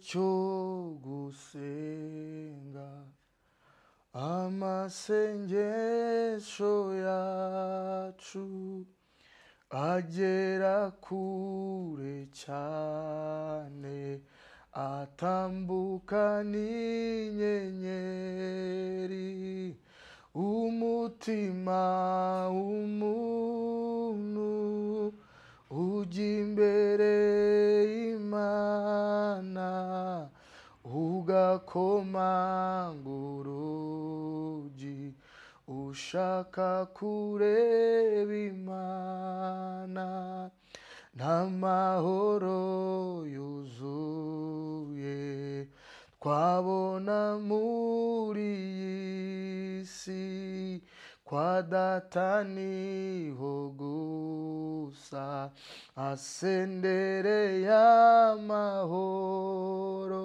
cyo gusenga, amasengesho yacu agera kure cyane, atambuka n'inyenyeri. Umutima w'umuntu ujya imbere y'Imana, ugakomanga urugi, ushaka kureba Imana. N'amahoro yuzuye twabona muri iyi si, kwa Data niho gusa asendereye amahoro.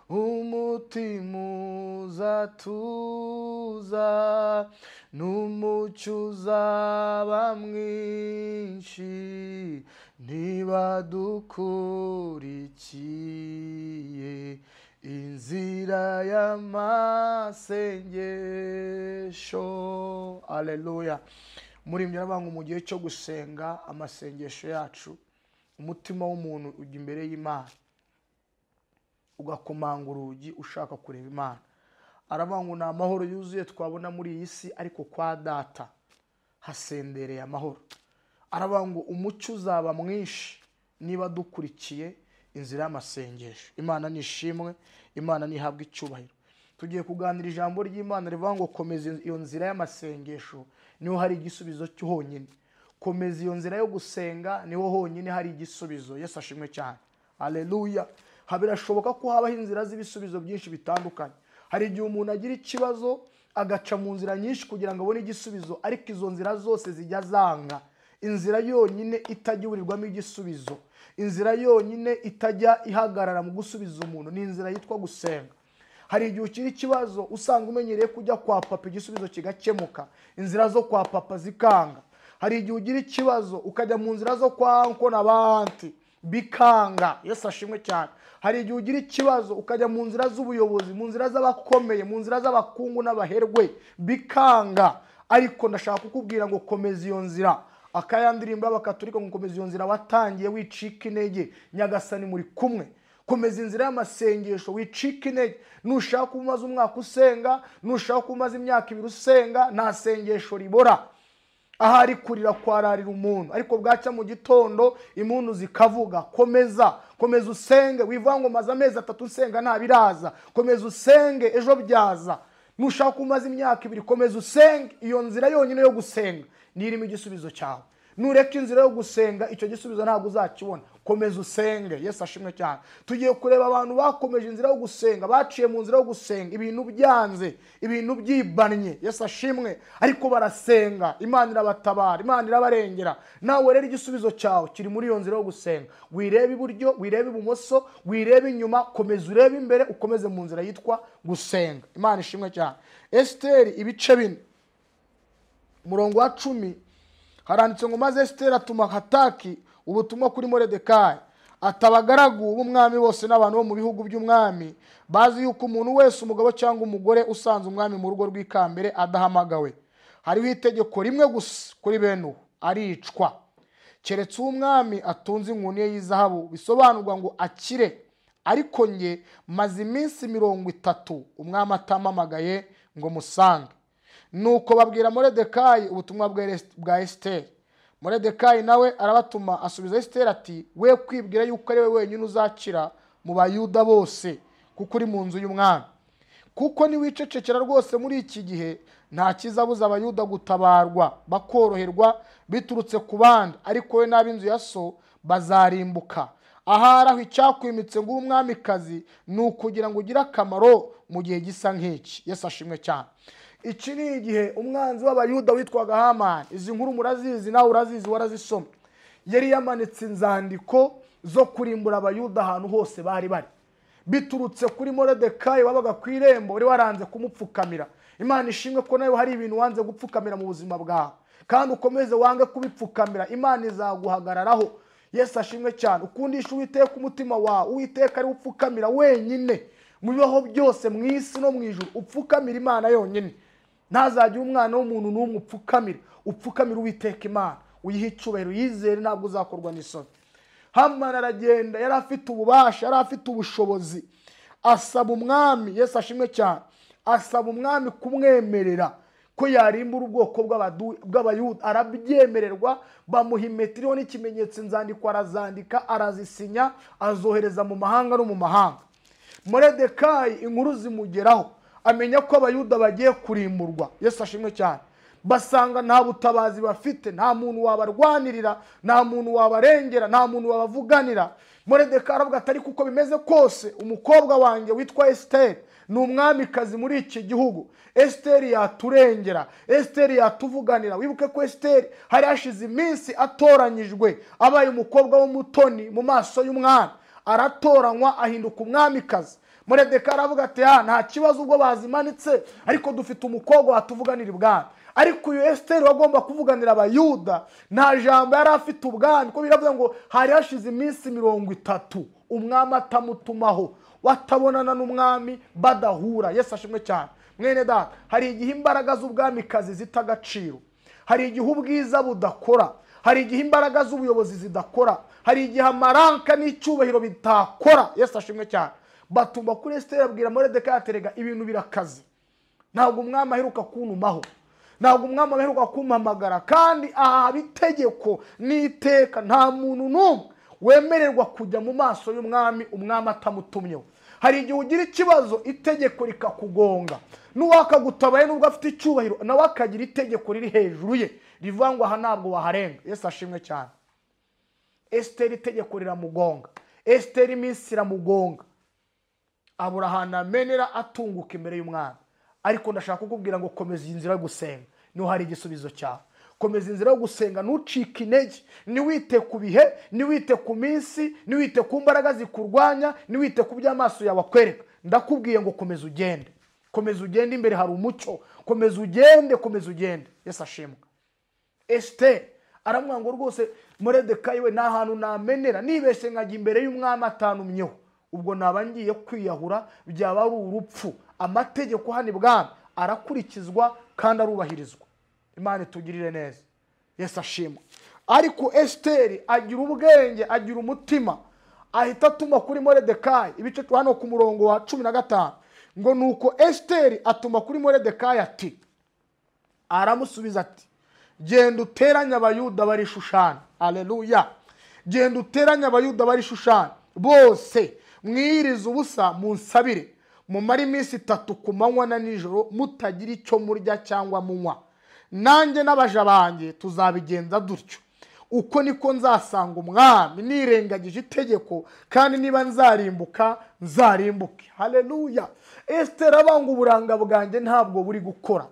Umutima uzatuza, n'umucyo uzaba mwinshi, niba dukurikiye inzira y'amasengesho. Haleluya. Muri ngo mu gihe cyo gusenga, amasengesho yacu, umutima w'umuntu ujya imbere y'Imana, ugakomanga urugi ushaka kureba Imana. Aravuga ngo ni amahoro yuzuye twabona muri iyi si, ariko kwa Data hasendereye amahoro. Aravuga ngo umucyo uzaba mwinshi niba dukurikiye inzira y'amasengesho. Imana nishimwe, Imana nihabwe icyubahiro. Tugiye kuganira ijambo ry'Imana rivuga ngo komeza iyo nzira y'amasengesho, niho hari igisubizo cy'honyine. Komeza iyo nzira yo gusenga, niho honyine hari igisubizo. Yesu ashimwe cyane. Haleluya. Birashoboka ko habaho inzira z'ibisubizo byinshi bitandukanye. Hari igihe umuntu agira ikibazo agaca mu nzira nyinshi kugira ngo abone igisubizo, ariko izo nzira zose zijya zanga. Inzira yonyine itajya iburirwamo igisubizo, inzira yonyine itajya ihagarara mu gusubiza umuntu, ni inzira yitwa gusenga. Hari igihe ukiri ikibazo usanga umenyereye kujya kwa papa igisubizo kigakemuka, inzira zo kwa papa zikanga. Hari igihe ugira ikibazo ukajya mu nzira zo kwa anko n'abanti bikanga. Yesu ashimwe cyane. Hari igihe ugira ikibazo ukajya mu nzira z'ubuyobozi, mu nzira z'abakomeye, mu nzira z'abakungu n'abaherwe bikanga. Ariko ndashaka kukubwira ngo komeza iyo nzira. Akayandirimba bakaturika ngo komeza iyo nzira watangiye, wicika intege, Nyagasani muri kumwe. Komeza inzira y'amasengesho, wicika intege. Nushaka umaze umwaka usenga, nushaka umaze imyaka 2 usenga, nta sengesho ribora. Ahari kurira kwararira umuntu, ariko bwaca mu gitondo impundu zikavuga. Komeza usenge, wivuga ngo maze amezi 3 usenga nta biraza. Komeza usenge, ejo byaza. Nushaka umaze imyaka 2, komeza usenge. Iyo nzira yonyine yo gusenga nirimo igisubizo cyawe. Nureka inzira yo gusenga, icyo gisubizo ntabwo uzakibona. Komeza usenge. Yesu ashimwe cyane. Tugiye kureba abantu bakomeje inzira yo gusenga, baciye mu nzira yo gusenga, ibintu byanze, ibintu byibanye. Yesu ashimwe. Ariko barasenga, Imana irabatabara, Imana irabarengera. Nawe rero igisubizo cyawe kiri muri iyo nzira yo gusenga. Wirebe iburyo, wirebe ibumoso, wirebe inyuma, komeza urebe imbere, ukomeze mu nzira yitwa gusenga. Imana ishimwe cyane. Esiteri ibice 4 umurongo wa 10 haranditse ngo maze Esiteri atuma Hataki ubutumwa kuri Moridekayi, atabagaragu b'umwami bose n'abantu bo mu bihugu by'umwami bazi yuko umuntu wese, umugabo cyangwa umugore usanze umwami mu rugo rw'ikambere adahamagawe, hariho itegeko rimwe gusa kuri bene uwo, aricwa. Keretse umwami atunze inkoni ye y'izahabu, bisobanurwa ngo akire. Ariko nge maze iminsi 30 umwami atamamagaye ngo musange. Nuko babwira Moridekayi ubutumwa bwa Esiteri. Moridekayi nawe arabatuma, asubiza Esiteri ati, we kwibwira yuko ari we wenyine uzakira mu Bayuda bose, kuko uri mu nzu y'umwami. Kuko niwicecekera rwose muri iki gihe, nta kizabuza Abayuda gutabarwa bakoroherwa biturutse ku bandi, ariko we n'ab'inzu ya so bazarimbuka. Ahari aho icyakwimitse ngo umwamikazi ni ukugira ngo ugire akamaro mu gihe gisa nk'iki. Yesu ashimwe cyane. Iki ni igihe umwanzi w'Abayuda witwaga Hamani. Izi nkuru murazizi, nawe urazizi, warazisoma. Yari yamanitse inzandiko zo kurimbura Abayuda ahantu hose bari bari, biturutse kuri Moridekayi wabaga ku irembo, wari waranze kumupfukamira. Imana ishimwe ko nawe hari ibintu wanze gupfukamira mu buzima bwawe, kandi ukomeze wange kubipfukamira, Imana izaguhagararaho. Yesu ashimwe cyane. Ukundisha Uwiteka umutima wawe. Uwiteka ari upfukamira wenyine mu bibaho byose mu isi no mu ijuru. Upfukamira Imana yonyine. Ntazajya umwana w'umuntu n'umwe upfukamira Uwiteka Imana. Uyihe icyubahiro, yizere ntabwo uzakorwa n'isoni. Hamani aragenda, yari afite ububasha, yari afite ubushobozi, asaba umwami. Yesu ashimwe cyane. Asaba umwami kumwemerera ko yarimbura ubwoko bw'Abayuda. Arabyemererwa, bamuha impeta iriho n'ikimenyetso inzandiko, arazandika, arazisinya, azohereza mu mahanga no mu mahanga. Moridekayi inkuru zimugeraho, amenya ko Abayuda bagiye kurimburwa. Yesu ashimwe cyane. Basanga nta butabazi bafite, nta muntu wabarwanirira, nta muntu wabarengera, nta muntu wabavuganira. Moridekayi aravuga ati ariko uko bimeze kose umukobwa wanjye witwa Esiteri ni umwamikazi muri iki gihugu. Esiteri yaturengera, Esiteri yatuvuganira. Wibuke ko Esiteri hari hashize iminsi atoranyijwe, abaye umukobwa w'umutoni mu maso y'umwami. Aratoranywa ahinduka umwamikazi. Moridekayi aravuga ati nta kibazo ubwo bazimanitse, ariko dufite umukobwa watuvuganira ibwami. Ariko uyu Esiteri wagomba kuvuganira Abayuda nta jambo yari afite ubwami, ko biravuga ngo hari hashize iminsi 30 umwami atamutumaho, watabonana n'umwami badahura. Yesu ashimwe cyane. Mwene data, hari igihe imbaraga z'ubwamikazi zitagaciro, hari igihe ubwiza budakora, hari igihe imbaraga z'ubuyobozi zidakora, hari igihe amaranka n'icyubahiro bitakora. Yesu ashimwe cyane. Batumba kuri Esiteri abwira Moridekayi aterega ibintu birakaze, ntabwo umwami aheruka kuntumaho, ntabwo umwami aheruka kumpamagara, kandi aha bitegeko n'iteka nta muntu n'umwe wemererwa kujya mu maso y'umwami umwami atamutumyeho. Hari igihe ugira ikibazo itegeko rikakugonga, n'uwakagutabaye nubwo afite icyubahiro nawe akagira itegeko riri hejuru ye rivuga ngo aha ntabwo waharenga. Yesu ashimwe cyane. Esiteri itegeko riramugonga, Esiteri iminsi iramugonga, abura ahantu amenera atunguka imbere y'umwami. Ariko ndashaka kukubwira ngo komeza inzira yo gusenga, niho hari igisubizo cyawe. Komeza inzira yo gusenga, ntucike intege, niwite ku bihe, niwite ku minsi, niwite ku mbaraga zikurwanya, niwite ku by'amaso yawe akwereka. Ndakubwiye ngo komeza ugende, komeza ugende, imbere hari umucyo. Komeza ugende, komeza ugende. Yesu ashimwe. Esiteri aramwanga ngo rwose Moridekayi we nta hantu namenera, nibeshye nkajya imbere y'umwami atanumyeho, ubwo naba ngiye kwiyahura, byaba ari urupfu. Amategeko hano ibwami arakurikizwa kandi arubahirizwa. Imana itugirire neza. Yesu ashimwe. Ariko Esiteri agira ubwenge, agira umutima, ahita atuma kuri Moridekayi. Ibice hano ku murongo wa 15 ngo nuko Esiteri atuma kuri Moridekayi ati, aramusubiza ati, genda uteranye Abayuda bari Shushani. Haleluya. Genda uteranye Abayuda bari Shushani bose, mwirize ubusa munsabire, mumara iminsi 3 ku manywa na nijoro mutagira icyo murya cyangwa munywa. Nanjye n'abaja banjye tuzabigenza dutyo. Uko niko nzasanga umwami nirengagije itegeko, kandi niba nzarimbuka nzarimbuke. Haleluya. Esiteri abanga uburanga bwanjye ntabwo buri gukora,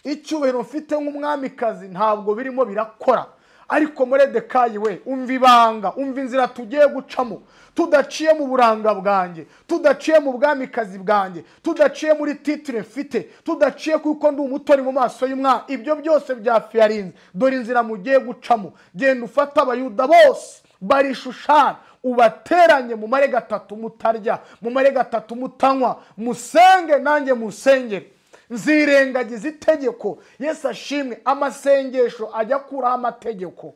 icyubahiro mfite nk'umwamikazi ntabwo birimo birakora. Ariko Moridekayi we, umva ibanga, umva inzira tugiye gucamo, tudaciye mu buranga bwanjye, tudaciye mu bwamikazi bwanjye, tudaciye muri titire mfite, tudaciye kuko ndi umutoni mu maso y'umwami. Ibyo byose byafiyarinze. Dore inzira mugiye gucamo. Genda ufata Abayuda bose bari Shushani, ubateranye, mu mare 3 mutarya, mu mare 3 mutanywa, musenge nanjye musengere. Nzirengagiza itegeko. Yesu ashimwe. Amasengesho ajya kuraho amategeko,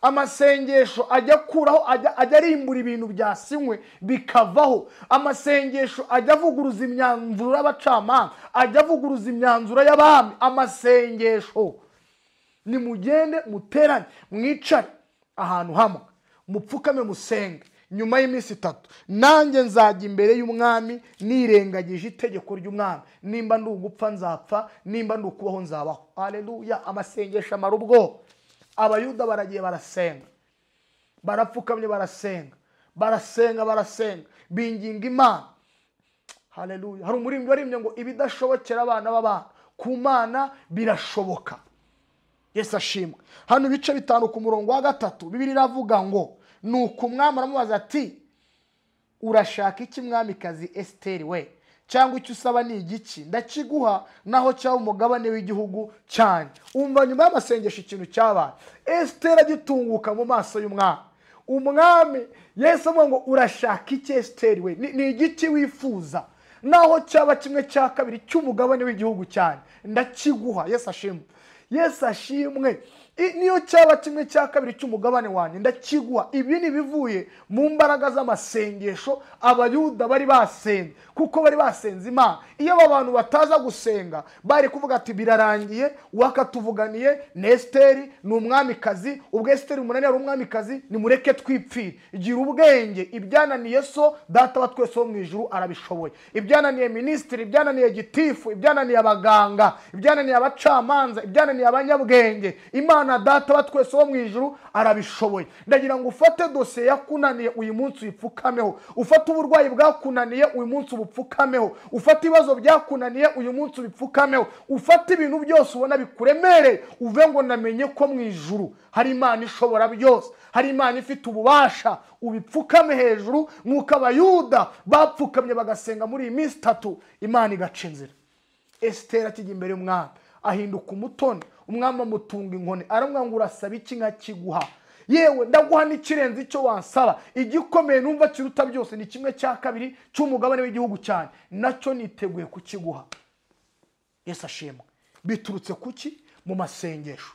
amasengesho ajya kuraho, ajya arimbura ibintu byasinywe bikavaho. Amasengesho ajya avuguruza imyanzuro y'abacamanza, ajya avuguruza imyanzuro y'abami. Amasengesho, nimugende muteranye, mwicare ahantu hamwe, mupfukame musenge. Nyuma y'iminsi 3 nanjye nzajya imbere y'umwami nirengagije itegeko ry'umwami. Nimba ndi ugupfa nzapfa, nimba ndi ukubaho nzabaho. Haleluya. Amasengesho amara ubwo. Abayuda baragiye barasenga, barapfukamye barasenga, barasenga, binginga Imana. Haleluya. Hari umuririmbyi warimbye ngo ibidashobokera abana b'abantu ku Mana birashoboka. Yesu ashimwe. Hano ibice 5 ku murongo wa 3 Bibiliya iravuga ngo nuko umwami aramubaza ati, urashaka iki mwamikazi Esiteri we? Cyangwa icyo usaba ni igiki? Ndakiguha naho cyaba umugabane w'igihugu cyane. Umva nyuma y'amasengesho ikintu cyabaye. Esiteri agitunguka mu maso y'umwami. umwami Yesu avuga ngo urashaka iki Esiteri we, ni igiki wifuza, naho cyaba kimwe cya kabiri cy'umugabane w'igihugu cyane ndakiguha. Yesu ashimwe, Yesu ashimwe. Niyo cyaba kimwe cya kabiri cy'umugabane wanjye ndakiguha. Ibi ni bivuye mu mbaraga z'amasengesho abayuda bari basenze, kuko bari basenze Imana. Iyo aba bantu bataza gusenga bari kuvuga ati birarangiye, wakatuvuganiye Esiteri ni umwamikazi, ubwo Esiteri umunani ari umwamikazi, nimureke twipfire. Gira ubwenge, ibyananiye so data wa twese wo mu ijuru arabishoboye. Ibyananiye minisitiri, ibyananiye gitifu, ibyananiye abaganga, ibyananiye abacamanza, ibyananiye abanyabwenge, Imana data wa twese wo mu ijuru arabishoboye. Ndagira ngo ufate dosiye yakunaniye uyu munsi uyipfukameho, ufate uburwayi bwakunaniye uyu munsi ubupfukameho, ufate ibibazo byakunaniye uyu munsi ubipfukameho, ufate ibintu byose ubona bikuremereye uve ngo namenye ko mu ijuru hari Imana ishobora byose, hari Imana ifite ububasha. Ubipfukame hejuru nk'uko abayuda bapfukamye bagasenga muri iyi minsi 3, Imana igaca inzira. Esiteri akijya imbere y'umwami ahinduka umutoni, umwami amutunga inkoni, aramubwira ngo urasaba iki nkakiguha, yewe ndaguha n'ikirenze icyo wansaba. Igikomeye numva kiruta byose ni kimwe cya kabiri cy'umugabane w'igihugu cyane, nacyo niteguye kukiguha. Yesu ashimwe. Biturutse kuki? Mu masengesho.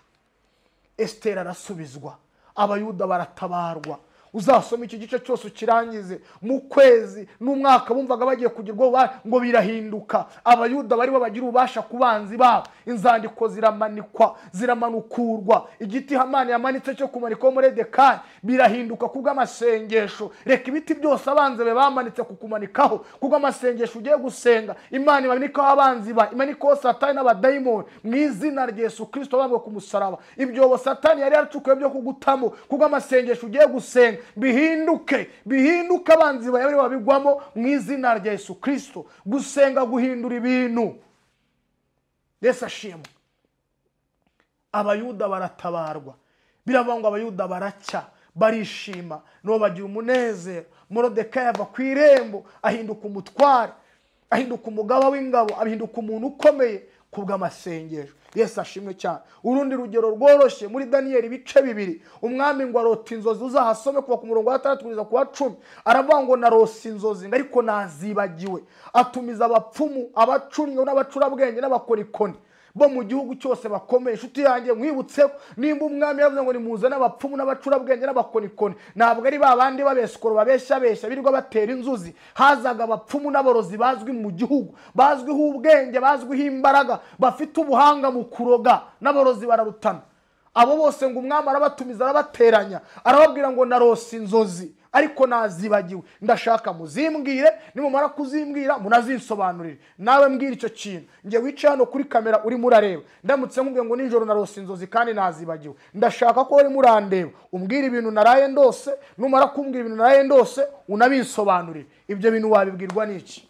Esiteri arasubizwa, abayuda baratabarwa. Uzasoma iki gice cyose ukirangize, mu kwezi n'umwaka bumvaga bagiye kugirwa ngo birahinduka. Abayuda bari bagira ubasha kubanzi babo, inzandiko ziramanikwa, ziramanukurwa. Igiti Hamani yamanitse cyo kumanikwa Moridekayi birahinduka kubw'amasengesho. Reka ibiti byose abanzi be bamanitse kukumanikaho kubw'amasengesho ugiye gusenga. Imana imanikaho abanzi ba, imanikaho Satani n'abadayimoni mu izina rya Yesu Kristo bambwe ku musaraba. Ibyo Satani yari yaracukuye byo kugutamo kubw'amasengesho ugiye gusenga bihinduke abanzi bawe babigwamo mu izina rya Yesu Kristo. Gusenga guhindura ibintu. Yesu ashimwe. Abayuda baratabarwa, biravangwa abayuda baracya, barishima, no bagira umunezero. Moridekayi ava ku irembo ahinduka umutware, ahinduka umugaba w'ingabo, ahinduka umuntu ukomeye kubw'amasengesho. Yesu ashimwe cyane. Urundi rugero rworoshye muri Daniyeli ibice 2, umwami ngo arota inzozi, uzahasome kuva ku murongo wa 6 kugeza ku wa 10. Aravuga ngo narose inzozi ariko nazibagiwe. Atumiza abapfumu, abacunyo n'abacurabwenge n'abakorikoni bo mu gihugu cyose bakomeye. Inshuti yanjye mwibutse nimba umwami yavuze ngo nimuze n'abapfumu n'abacurabwenge n'abakorikoni, ntabwo ari babandi babesikoro babeshya birirwa batera inzuzi. Hazaga abapfumu n'aborozi bazwi mu gihugu, bazwiho ubwenge, bazwiho imbaraga, bafite ubuhanga mu kuroga, n'aborozi bararutana. Abo bose ngo umwami arabatumiza, arabateranya, arababwira ngo narose inzozi ariko nazibagiwe, ndashaka muzimbwire, nimumara kuzimbwira munazinsobanurire. Nawe mbwira icyo kintu, nge wicaye hano kuri kamera uri murareba, ndamutse nkubwiye ngo nijoro narose inzozi kandi nazibagiwe, ndashaka ko uri murandeba umbwira ibintu naraye ndose, numara kumbwira ibintu naraye ndose unabinsobanurire. Ibyo bintu wabibwirwa n'iki?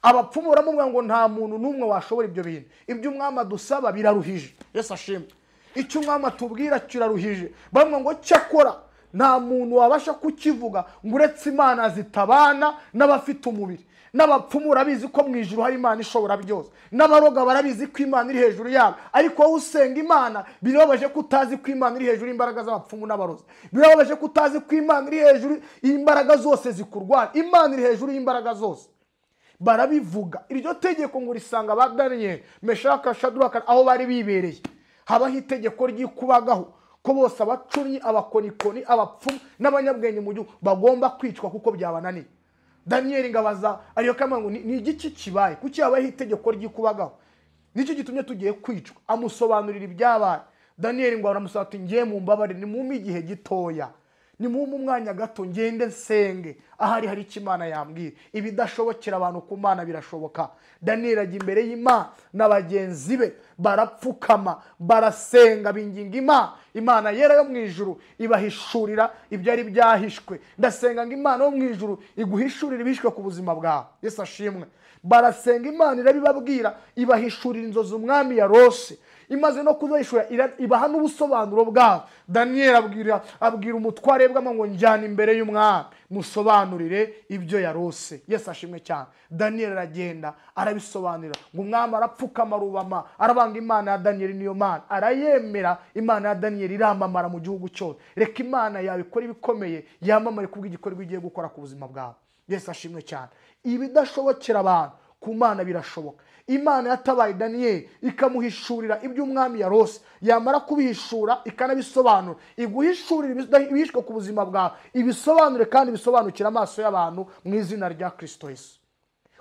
Abapfumu baramubwira ngo nta muntu n'umwe washobora ibyo bintu, ibyo umwami adusaba biraruhije. Yesu ashimwe. Icyo umwami atubwira kiraruhije. Bamwe ngo cyakora nta muntu wabasha kukivuga ngo uretse Imana zitabana n'abafite umubiri. N'abapfumu urabizi ko mu ijuru hari Imana ishobora byose, n'abaroga barabizi ko Imana iri hejuru yabo. Ariko wowe usenga Imana birababaje ko utazi ko Imana iri hejuru y'imbaraga z'abapfumu n'abarozi. Birababaje ko utazi ko Imana iri hejuru y'imbaraga zose zikurwanya. Imana iri hejuru y'imbaraga zose. Barabivuga. Iryo tegeko ngo risanga ba Daniyeli, Meshaki, Shadraka aho bari bibereye. Habaho itegeko ry'ikubagaho ko bose abacunyi, abakonikoni, abapfumu n'abanyabwenge mu gihugu bagomba kwicwa kuko byabananiye. Daniyeli ngabaza ariyo kama ngo ni igiki kibaye, kuki habaho itegeko ry'ikubagaho, nicyo gitumye tugiye kwicwa. Amusobanurira ibyabaye. Daniyeli ngo aramusaba ati ngiye mu mbabare, ni mu igihe gitoya, ni mu mwanya gato ngende nsenge, ahari hari Imana yambwira. Ibidashobokera abantu ku Mana birashoboka. Daniyeli ajya imbere y'Imana n'abagenzi be, barapfukama, barasenga, binginga Imana. Imana yera yo mu ijuru ibahishurira ibyo ari byahishwe. Ndasenga ngo Imana yo mu ijuru iguhishurira ibishwe ku buzima bwawe. Yesu ashimwe. Barasenga, Imana irabibabwira, ibahishurira inzozi umwami yarose. imaze no kuzahishura ibaha n'ubusobanuro bwabo. Daniyeli abwira umutware bw'ama ngo njyana imbere y'umwami musobanurire ibyo yarose. Yesu ashimwe cyane. Daniyeli aragenda arabisobanurira ngo umwami arapfukama rubama arabanga Imana ya Daniyeli niyo Mana, arayemera. Imana ya Daniyeli iramamara mu gihugu cyose. Reka Imana yawe ikora ibikomeye yamamare kubw'igikorwa igiye gukora ku buzima bwawe. Yesu ashimwe cyane. Ibidashobokera abantu ku Mana birashoboka. Imana yatabaye Daniyeli ikamuhishurira ibyo umwami yarose, yamara kubihishura ikanabisobanura, iguhishurira ibishwe ku buzima bwawe, ibisobanure kandi bisobanukira amaso y'abantu mu izina rya Kristo Yesu.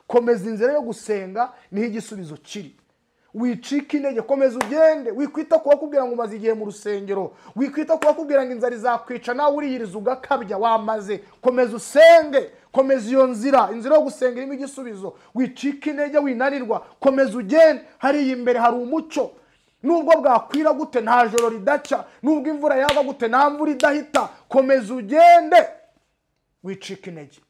Komeza inzira yo gusenga, niho igisubizo kiri. Wicika intege, komeza ugende. Wikwita kuba kubwira ngo umaze igihe mu rusengero, wikwita kuba kubwira ngo inzara izakwica nawe uriyiriza ugakabya wamaze. Komeza usenge, komeza iyo nzira yo gusenga irimo igisubizo. Wicika intege, winanirwa, komeza ugende. Hariya imbere hari umucyo. Nubwo bwakwira gute nta joro ridaca, nubwo imvura yava gute nta mvura idahita. Komeza ugende, wicika intege,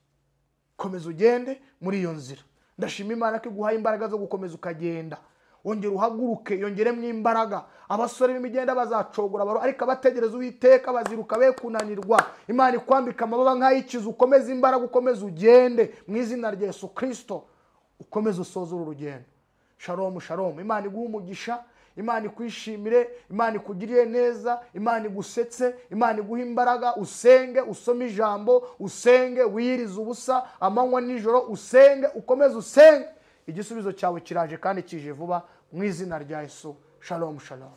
komeza ugende muri iyo nzira. Ndashima Imana ko iguhaye imbaraga zo gukomeza ukagenda. Wongera uhaguruke, yongeremo imbaraga. Abasore b'imigenda bazacogora baro, ariko abategereza Uwiteka baziruka be kunanirwa. Imana ikwambika amababa nk'ayikiza, ukomeze imbaraga, ukomeze ugende mu izina rya Yesu Kristo. Ukomeze usoze uru rugendo. Shalom shalom. Imana iguhe umugisha, Imana ikwishimire, Imana ikugirire neza, Imana igusetse, Imana iguhe imbaraga. Usenge, usome ijambo, usenge, wiyirize ubusa amanywa nijoro, usenge, ukomeze usenge. Igisubizo cyawe kiraje kandi kije vuba mu izina rya Yesu. Shalom shalom.